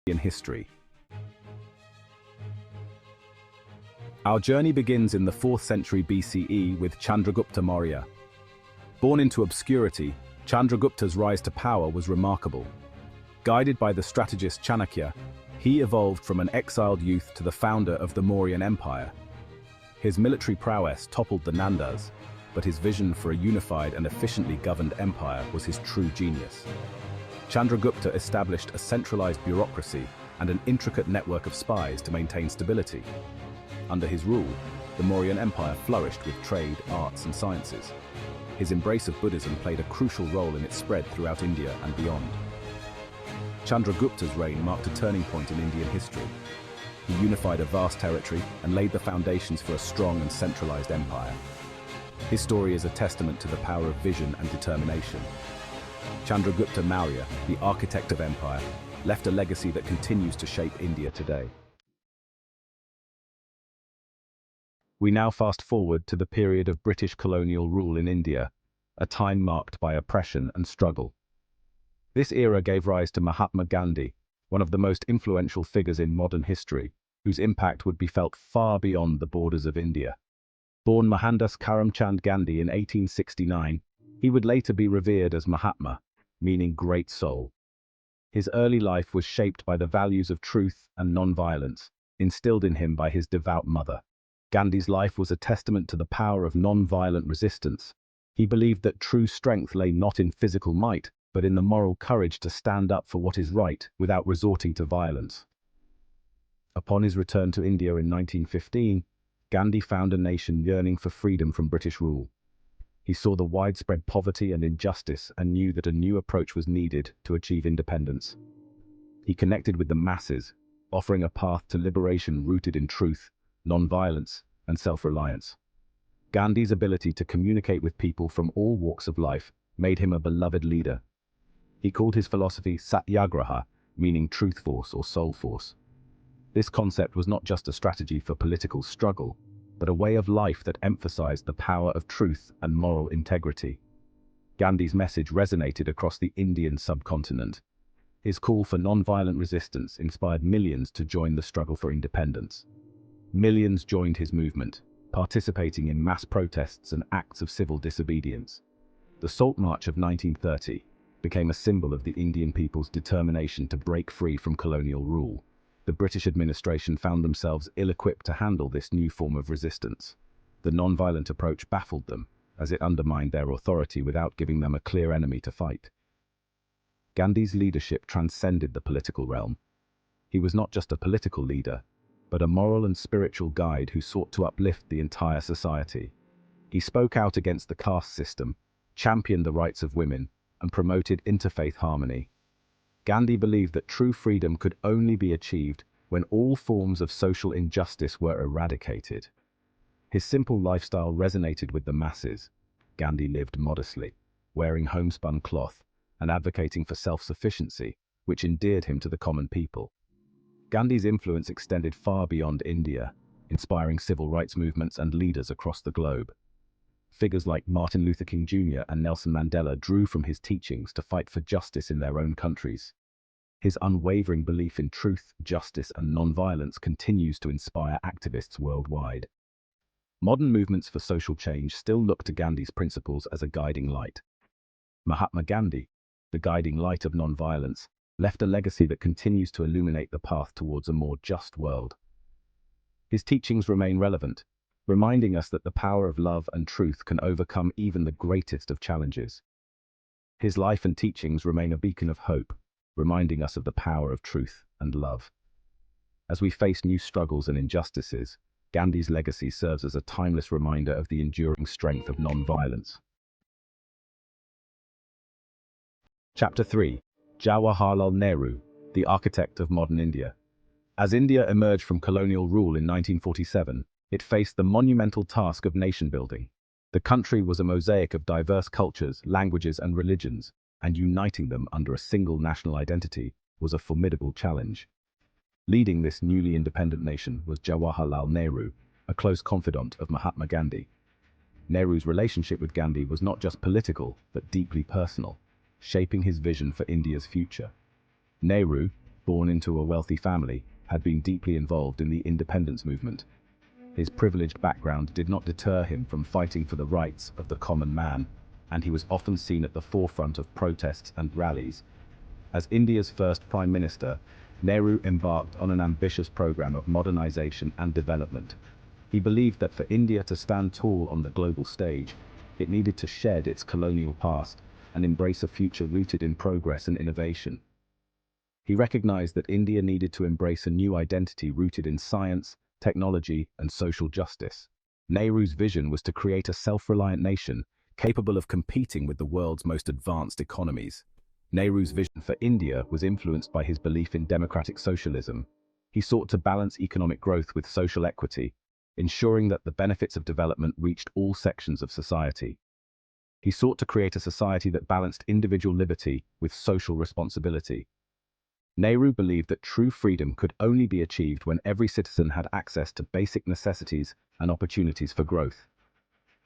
in history. Our journey begins in the 4th century BCE with Chandragupta Maurya. Born into obscurity, Chandragupta's rise to power was remarkable. Guided by the strategist Chanakya, he evolved from an exiled youth to the founder of the Mauryan Empire. His military prowess toppled the Nandas, but his vision for a unified and efficiently governed empire was his true genius. Chandragupta established a centralized bureaucracy and an intricate network of spies to maintain stability. Under his rule, the Mauryan Empire flourished with trade, arts, and sciences. His embrace of Buddhism played a crucial role in its spread throughout India and beyond. Chandragupta's reign marked a turning point in Indian history. He unified a vast territory and laid the foundations for a strong and centralized empire. His story is a testament to the power of vision and determination. Chandragupta Maurya, the architect of empire, left a legacy that continues to shape India today. We now fast forward to the period of British colonial rule in India, a time marked by oppression and struggle. This era gave rise to Mahatma Gandhi, one of the most influential figures in modern history, whose impact would be felt far beyond the borders of India. Born Mohandas Karamchand Gandhi in 1869, he would later be revered as Mahatma, meaning great soul. His early life was shaped by the values of truth and non-violence, instilled in him by his devout mother. Gandhi's life was a testament to the power of non-violent resistance. He believed that true strength lay not in physical might, but in the moral courage to stand up for what is right without resorting to violence. Upon his return to India in 1915, Gandhi found a nation yearning for freedom from British rule. He saw the widespread poverty and injustice and knew that a new approach was needed to achieve independence. He connected with the masses, offering a path to liberation rooted in truth, non-violence, and self-reliance. Gandhi's ability to communicate with people from all walks of life made him a beloved leader. He called his philosophy Satyagraha, meaning truth force or soul force. This concept was not just a strategy for political struggle, but a way of life that emphasized the power of truth and moral integrity. Gandhi's message resonated across the Indian subcontinent. His call for non-violent resistance inspired millions to join the struggle for independence. Millions joined his movement, participating in mass protests and acts of civil disobedience. The Salt March of 1930 became a symbol of the Indian people's determination to break free from colonial rule. The British administration found themselves ill-equipped to handle this new form of resistance. The non-violent approach baffled them, as it undermined their authority without giving them a clear enemy to fight. Gandhi's leadership transcended the political realm. He was not just a political leader, but a moral and spiritual guide who sought to uplift the entire society. He spoke out against the caste system, championed the rights of women, and promoted interfaith harmony. Gandhi believed that true freedom could only be achieved when all forms of social injustice were eradicated. His simple lifestyle resonated with the masses. Gandhi lived modestly, wearing homespun cloth and advocating for self-sufficiency, which endeared him to the common people. Gandhi's influence extended far beyond India, inspiring civil rights movements and leaders across the globe. Figures like Martin Luther King Jr. and Nelson Mandela drew from his teachings to fight for justice in their own countries. His unwavering belief in truth, justice, and non-violence continues to inspire activists worldwide. Modern movements for social change still look to Gandhi's principles as a guiding light. Mahatma Gandhi, the guiding light of non-violence, left a legacy that continues to illuminate the path towards a more just world. His teachings remain relevant, reminding us that the power of love and truth can overcome even the greatest of challenges. His life and teachings remain a beacon of hope, reminding us of the power of truth and love. As we face new struggles and injustices, Gandhi's legacy serves as a timeless reminder of the enduring strength of non-violence. Chapter 3. Jawaharlal Nehru, the architect of modern India. As India emerged from colonial rule in 1947, it faced the monumental task of nation-building. The country was a mosaic of diverse cultures, languages, and religions, and uniting them under a single national identity was a formidable challenge. Leading this newly independent nation was Jawaharlal Nehru, a close confidant of Mahatma Gandhi. Nehru's relationship with Gandhi was not just political, but deeply personal, shaping his vision for India's future. Nehru, born into a wealthy family, had been deeply involved in the independence movement. His privileged background did not deter him from fighting for the rights of the common man, and he was often seen at the forefront of protests and rallies. As India's first Prime Minister, Nehru embarked on an ambitious program of modernization and development. He believed that for India to stand tall on the global stage, it needed to shed its colonial past and embrace a future rooted in progress and innovation. He recognized that India needed to embrace a new identity rooted in science, technology, and social justice. Nehru's vision was to create a self-reliant nation capable of competing with the world's most advanced economies. Nehru's vision for India was influenced by his belief in democratic socialism. He sought to balance economic growth with social equity, ensuring that the benefits of development reached all sections of society. He sought to create a society that balanced individual liberty with social responsibility. Nehru believed that true freedom could only be achieved when every citizen had access to basic necessities and opportunities for growth.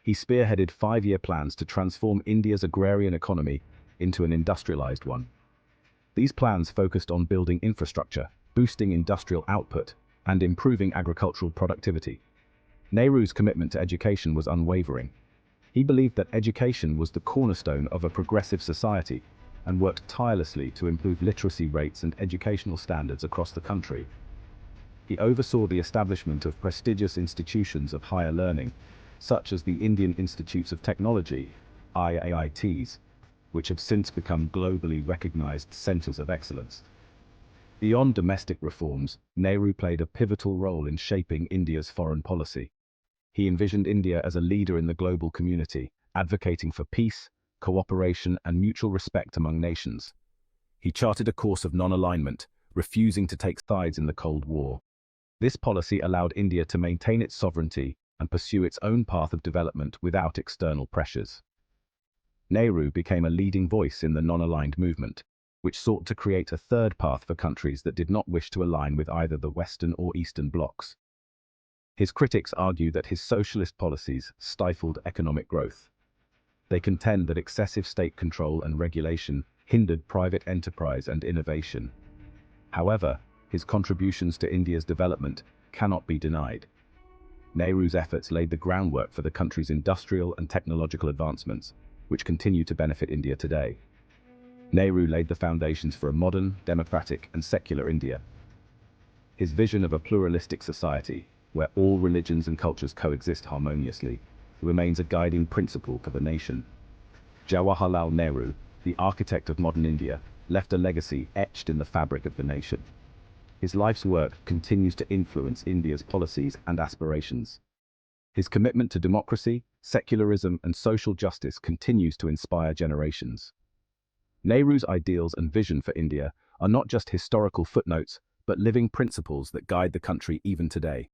He spearheaded 5-year plans to transform India's agrarian economy into an industrialized one. These plans focused on building infrastructure, boosting industrial output, and improving agricultural productivity. Nehru's commitment to education was unwavering. He believed that education was the cornerstone of a progressive society and worked tirelessly to improve literacy rates and educational standards across the country. He oversaw the establishment of prestigious institutions of higher learning, such as the Indian Institutes of Technology, IITs, which have since become globally recognized centers of excellence. Beyond domestic reforms, Nehru played a pivotal role in shaping India's foreign policy. He envisioned India as a leader in the global community, advocating for peace, cooperation, and mutual respect among nations. He charted a course of non-alignment, refusing to take sides in the Cold War. This policy allowed India to maintain its sovereignty and pursue its own path of development without external pressures. Nehru became a leading voice in the non-aligned movement, which sought to create a third path for countries that did not wish to align with either the Western or Eastern blocs. His critics argue that his socialist policies stifled economic growth. They contend that excessive state control and regulation hindered private enterprise and innovation. However, his contributions to India's development cannot be denied. Nehru's efforts laid the groundwork for the country's industrial and technological advancements, which continue to benefit India today. Nehru laid the foundations for a modern, democratic, and secular India. His vision of a pluralistic society, where all religions and cultures coexist harmoniously, remains a guiding principle for the nation. Jawaharlal Nehru, the architect of modern India, left a legacy etched in the fabric of the nation. His life's work continues to influence India's policies and aspirations. His commitment to democracy, secularism, and social justice continues to inspire generations. Nehru's ideals and vision for India are not just historical footnotes, but living principles that guide the country even today.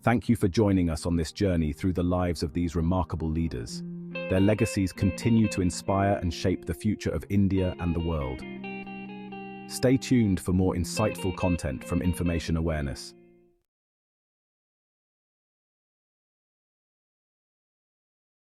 Thank you for joining us on this journey through the lives of these remarkable leaders. Their legacies continue to inspire and shape the future of India and the world. Stay tuned for more insightful content from Information Awareness.